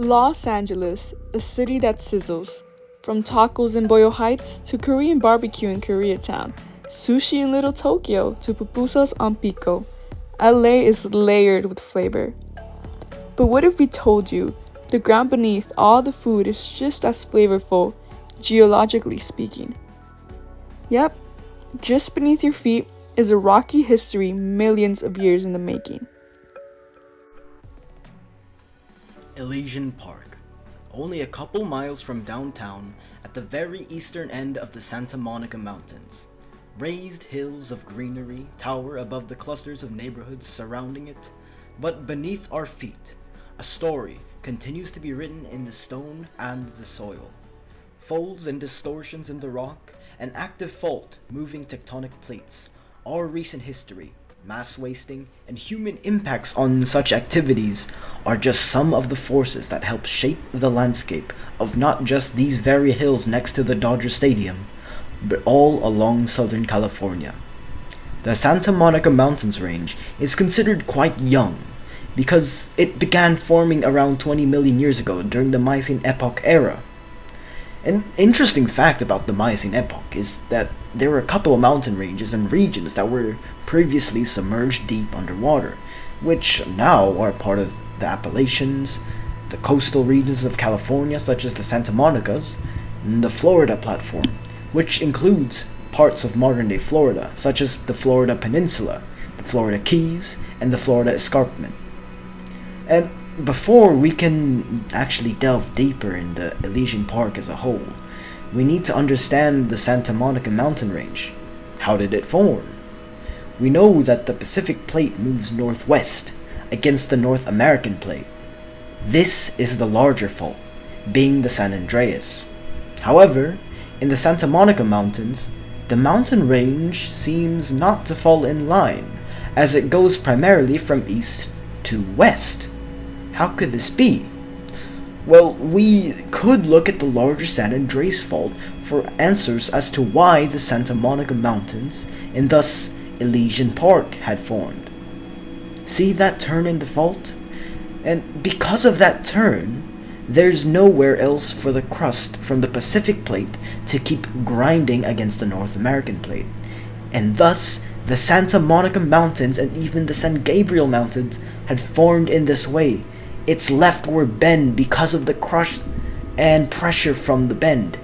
Los Angeles, a city that sizzles. From tacos in Boyle Heights to Korean barbecue in Koreatown, sushi in Little Tokyo to pupusas on Pico, LA is layered with flavor. But what if we told you the ground beneath all the food is just as flavorful, geologically speaking? Yep, just beneath your feet is a rocky history millions of years in the making. Elysian Park, only a couple miles from downtown at the very eastern end of the Santa Monica Mountains. Raised hills of greenery tower above the clusters of neighborhoods surrounding it, but beneath our feet, a story continues to be written in the stone and the soil. Folds and distortions in the rock, an active fault moving tectonic plates, our recent history, mass wasting, and human impacts on such activities are just some of the forces that help shape the landscape of not just these very hills next to the Dodger Stadium, but all along Southern California. The Santa Monica Mountains range is considered quite young because it began forming around 20 million years ago during the Miocene epoch era. An interesting fact about the Miocene epoch is that there were a couple of mountain ranges and regions that were previously submerged deep underwater, which now are part of the Appalachians, the coastal regions of California such as the Santa Monicas, and the Florida platform, which includes parts of modern-day Florida such as the Florida Peninsula, the Florida Keys, and the Florida Escarpment. And before we can actually delve deeper in the Elysian Park as a whole, we need to understand the Santa Monica mountain range. How did it form? We know that the Pacific Plate moves northwest against the North American Plate. This is the larger fault, being the San Andreas. However, in the Santa Monica Mountains, the mountain range seems not to fall in line, as it goes primarily from east to west. How could this be? Well, we could look at the larger San Andreas Fault for answers as to why the Santa Monica Mountains, and thus Elysian Park, had formed. See that turn in the fault? And because of that turn, there's nowhere else for the crust from the Pacific Plate to keep grinding against the North American Plate. And thus, the Santa Monica Mountains and even the San Gabriel Mountains had formed in this way. Its leftward bend because of the crush and pressure from the bend.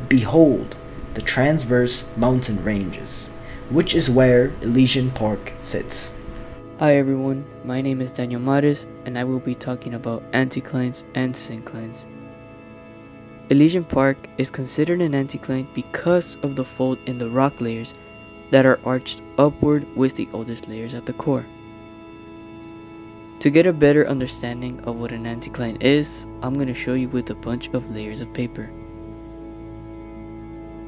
Behold, the transverse mountain ranges, which is where Elysian Park sits. Hi everyone, my name is Daniel Mares, and I will be talking about anticlines and synclines. Elysian Park is considered an anticline because of the fold in the rock layers that are arched upward with the oldest layers at the core. To get a better understanding of what an anticline is, I'm going to show you with a bunch of layers of paper.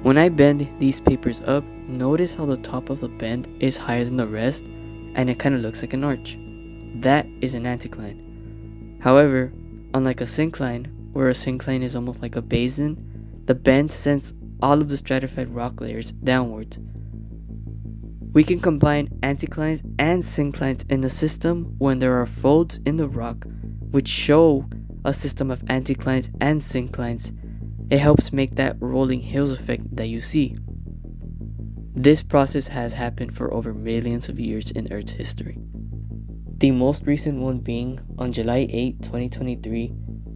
When I bend these papers up, notice how the top of the bend is higher than the rest and it kind of looks like an arch. That is an anticline. However, unlike a syncline, where a syncline is almost like a basin, the bend sends all of the stratified rock layers downwards. We can combine anticlines and synclines in the system when there are folds in the rock which show a system of anticlines and synclines. It helps make that rolling hills effect that you see. This process has happened for over millions of years in Earth's history. The most recent one being on July 8, 2023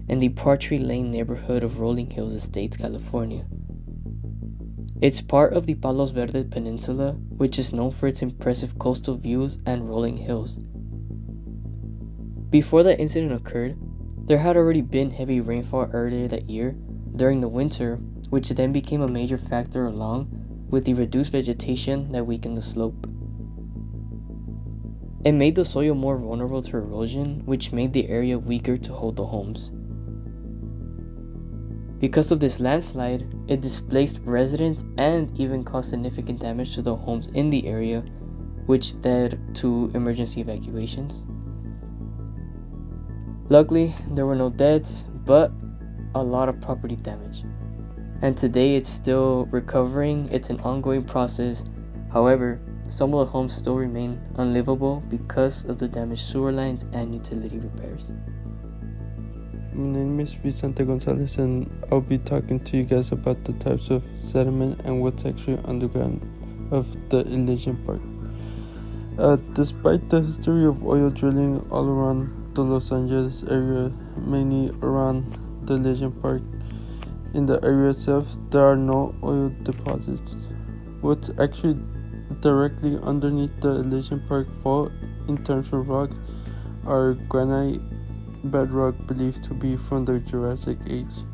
in the Partry Lane neighborhood of Rolling Hills Estates, California. It's part of the Palos Verdes Peninsula, which is known for its impressive coastal views and rolling hills. Before that incident occurred, there had already been heavy rainfall earlier that year during the winter, which then became a major factor along with the reduced vegetation that weakened the slope. It made the soil more vulnerable to erosion, which made the area weaker to hold the homes. Because of this landslide, it displaced residents and even caused significant damage to the homes in the area, which led to emergency evacuations. Luckily, there were no deaths, but a lot of property damage. And today it's still recovering. It's an ongoing process. However, some of the homes still remain unlivable because of the damaged sewer lines and utility repairs. My name is Vicente Gonzalez, and I'll be talking to you guys about the types of sediment and what's actually underground of the Elysian Park. Despite the history of oil drilling all around the Los Angeles area, mainly around the Elysian Park, in the area itself, there are no oil deposits. What's actually directly underneath the Elysian Park fault in terms of rocks are granite bedrock believed to be from the Jurassic Age,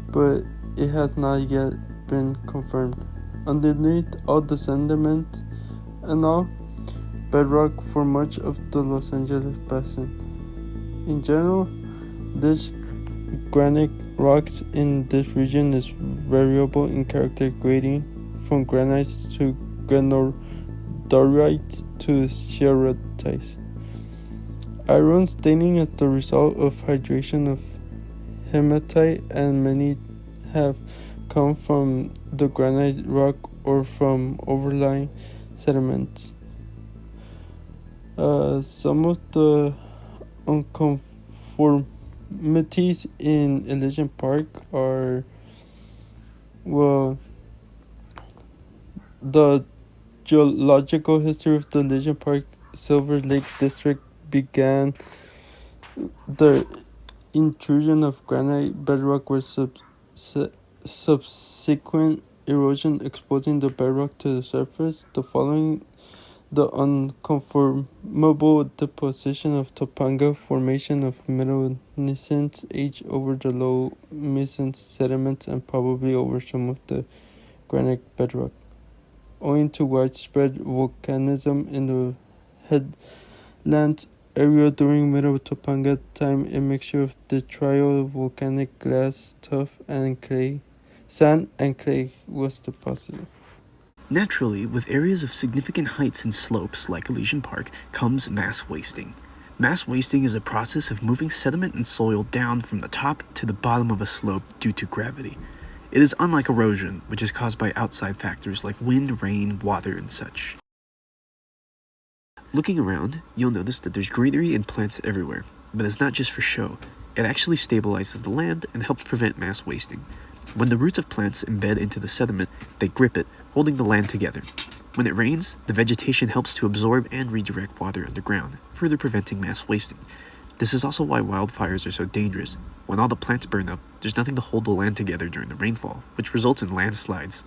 but it has not yet been confirmed. Underneath all the sediment and all, bedrock for much of the Los Angeles basin. In general, this granite rocks in this region is variable in character, grading from granites to granodiorites to sierratites. Iron staining as the result of hydration of hematite, and many have come from the granite rock or from overlying sediments. Some of the unconformities in Elysian Park are, the geological history of the Elysian Park Silver Lake District began the intrusion of granite bedrock with subsequent erosion exposing the bedrock to the surface. The following, the unconformable deposition of Topanga Formation of Middle Miocene age over the low Miocene sediments and probably over some of the granite bedrock. Owing to widespread volcanism in the headland area during Middle Topanga time, a mixture of detrital, volcanic glass, tuff, and clay, sand and clay was deposited. Naturally, with areas of significant heights and slopes like Elysian Park comes mass wasting. Mass wasting is a process of moving sediment and soil down from the top to the bottom of a slope due to gravity. It is unlike erosion, which is caused by outside factors like wind, rain, water, and such. Looking around, you'll notice that there's greenery and plants everywhere, but it's not just for show. It actually stabilizes the land and helps prevent mass wasting. When the roots of plants embed into the sediment, they grip it, holding the land together. When it rains, the vegetation helps to absorb and redirect water underground, further preventing mass wasting. This is also why wildfires are so dangerous. When all the plants burn up, there's nothing to hold the land together during the rainfall, which results in landslides.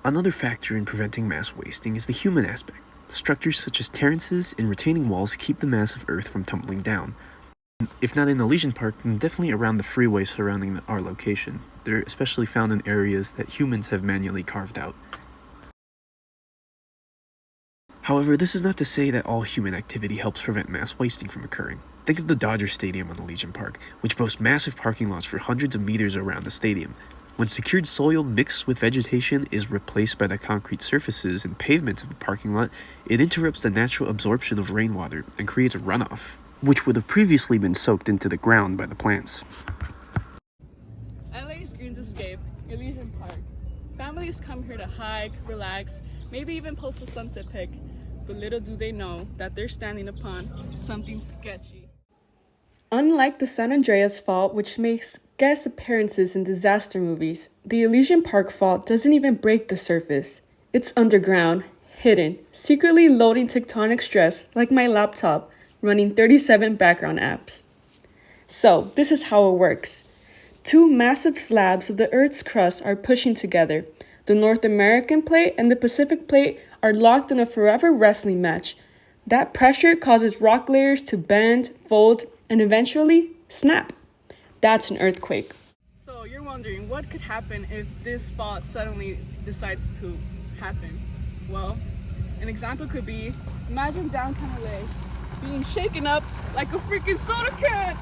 Another factor in preventing mass wasting is the human aspect. Structures such as terraces and retaining walls keep the mass of earth from tumbling down. If not in Elysian Park, then definitely around the freeway surrounding our location. They're especially found in areas that humans have manually carved out. However, this is not to say that all human activity helps prevent mass wasting from occurring. Think of the Dodger Stadium on Elysian Park, which boasts massive parking lots for hundreds of meters around the stadium. When secured soil mixed with vegetation is replaced by the concrete surfaces and pavements of the parking lot, it interrupts the natural absorption of rainwater and creates a runoff, which would have previously been soaked into the ground by the plants. LA's Greens Escape, Elysian Park. Families come here to hike, relax, maybe even post a sunset pic. But little do they know that they're standing upon something sketchy. Unlike the San Andreas Fault, which makes guest appearances in disaster movies, the Elysian Park Fault doesn't even break the surface. It's underground, hidden, secretly loading tectonic stress like my laptop, running 37 background apps. So, this is how it works. Two massive slabs of the Earth's crust are pushing together. The North American plate and the Pacific plate are locked in a forever wrestling match. That pressure causes rock layers to bend, fold, and eventually snap. That's an earthquake. So you're wondering what could happen if this fault suddenly decides to happen? Well, an example could be, imagine downtown LA being shaken up like a freaking soda can.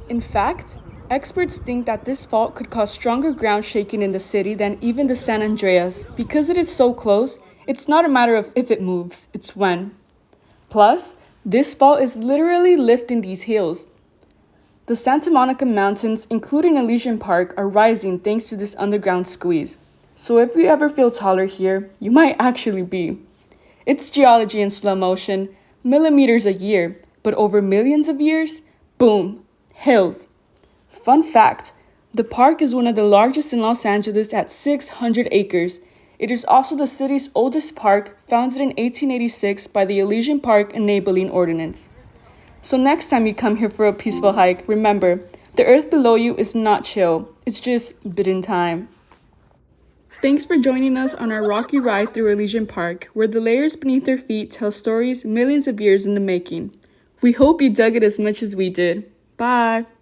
In fact, experts think that this fault could cause stronger ground shaking in the city than even the San Andreas. Because it is so close, it's not a matter of if it moves, it's when. Plus, this fault is literally lifting these hills. The Santa Monica Mountains, including Elysian Park, are rising thanks to this underground squeeze. So if you ever feel taller here, you might actually be. It's geology in slow motion, millimeters a year, but over millions of years, boom, hills. Fun fact, the park is one of the largest in Los Angeles at 600 acres. It is also the city's oldest park, founded in 1886 by the Elysian Park Enabling Ordinance. So next time you come here for a peaceful hike, remember, the earth below you is not chill, it's just bidden time. Thanks for joining us on our rocky ride through Elysian Park, where the layers beneath our feet tell stories millions of years in the making. We hope you dug it as much as we did. Bye!